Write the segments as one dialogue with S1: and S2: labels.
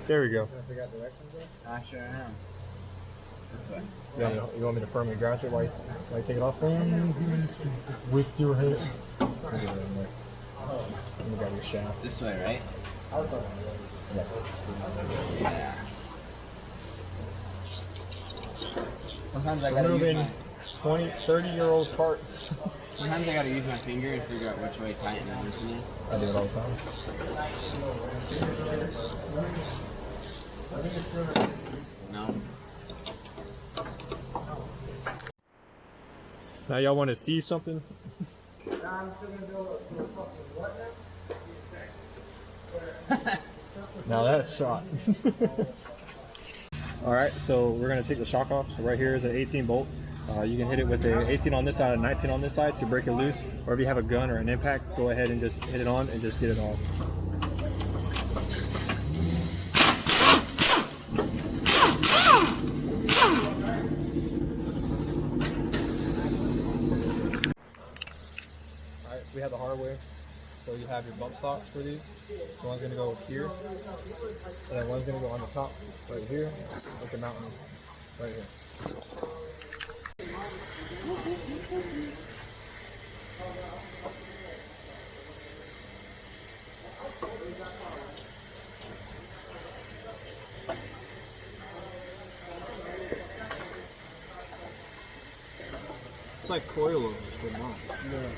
S1: There we go.
S2: I forgot directions there?
S3: I sure am. This way.
S1: You want me to firmly grasp it while you take it off? With your head. Let me grab your shaft.
S3: This way, right?
S1: Yeah.
S3: Yeah. Sometimes I gotta use my...
S1: 20, 30-year-old parts.
S3: Sometimes I gotta use my finger and figure out which way tighten and loosen is.
S1: I do it all the time.
S3: No.
S1: Now y'all want to see something? Now that's shot. Alright, so we're going to take the shock off. So right here is an 18 bolt. You can hit it with the 18 on this side and 19 on this side to break it loose. Or if you have a gun or an impact, go ahead and just hit it on and just get it off. Alright, we have the hardware. So you have your bump stocks for these. So one's going to go here, and then one's going to go on the top right here, with the mountain right here. It's like coilovers, but not. Yeah.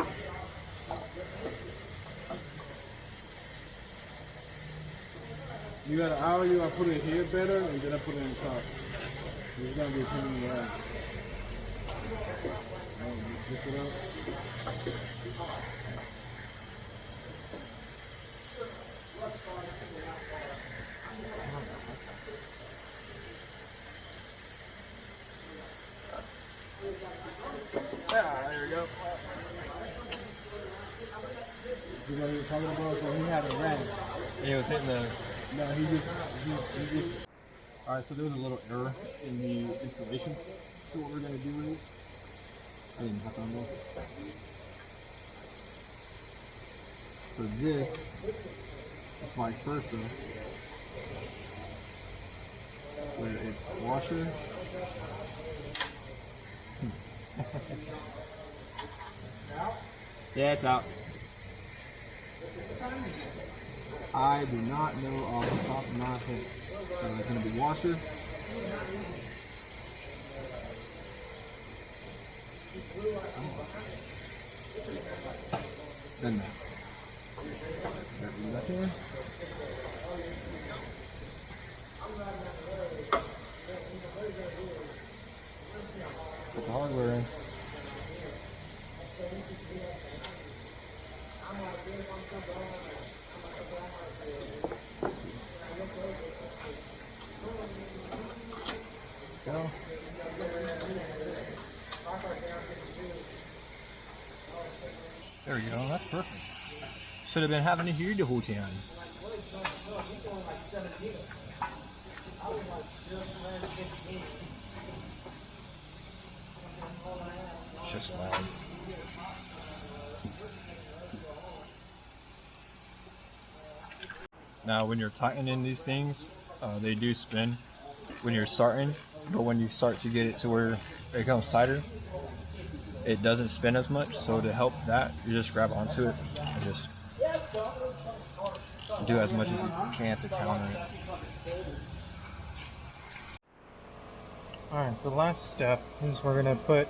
S2: You got an hour, you gotta put it here better, and then I put it on top. It's gonna be coming around. Lift it up.
S1: Yeah, there we go.
S2: You know what you're talking about? So he had a ram.
S1: He was hitting the...
S2: No, he just... Alright, so there was a little error in the installation. So what we're going to do is... I didn't have on there. So this is vice versa. Where it's washer.
S1: Yeah, it's out.
S2: I do not know off the top of my head. So it's going to be washer. Then that. That here. Put the hardware in. Go. There we go, that's perfect. Should have been having it here the whole time. Just loud. Now when you're tightening these things, they do spin when you're starting, but when you start to get it to where it becomes tighter, it doesn't spin as much. So to help that, you just grab onto it and just do as much as you can to counter it.
S4: Alright, so the last step is we're going to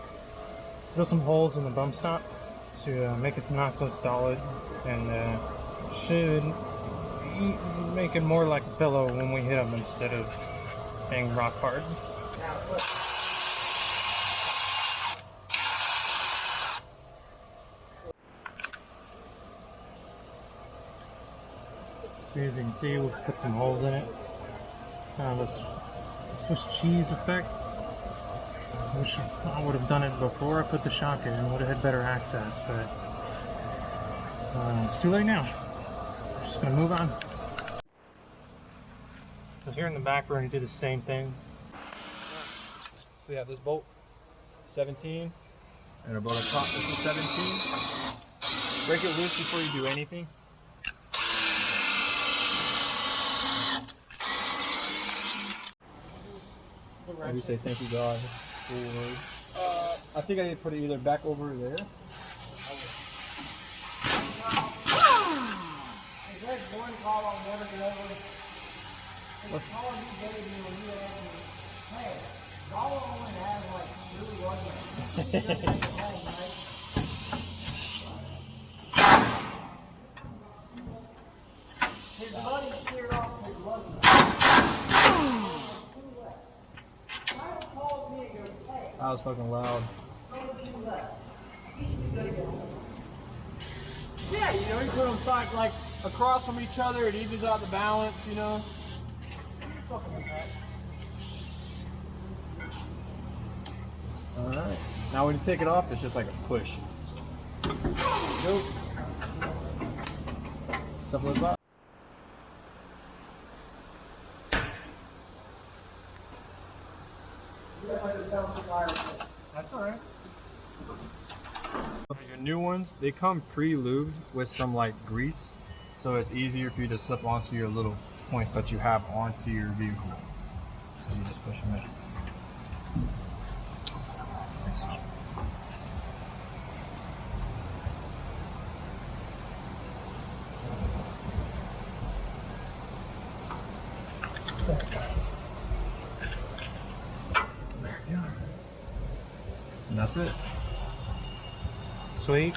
S4: drill some holes in the bump stop to make it not so solid, and should make it more like a pillow when we hit them instead of being rock hard. So as you can see, we've put some holes in it. This Swiss cheese effect. I wish I would have done it before I put the shock in. Would have had better access, but it's too late now. I'm just gonna move on. So here in the back, we're gonna do the same thing.
S1: So you have this bolt, 17, and a bolt on top. This is 17. Break it loose before you do anything.
S2: Maybe say thank you God for. I think I need to put it either back over there.
S5: There's one call I'll never get over. It's the call you gave me when you asked me, hey, Gala only has like 2 runs. He's gonna take it home, right? His buddy sheared off his lucky. Kyle called me and goes, hey,
S2: That was fucking loud.
S5: yeah, you know, you put them side like across from each other, it evens out the balance, you know.
S2: Alright. Now when you take it off, it's just like a push. Nope. Simple as that.
S4: That's alright.
S2: Your new ones, they come pre-lubed with some like grease, so it's easier for you to slip onto your little points that you have onto your vehicle. So you just push them in. And that's it.
S4: Sweet.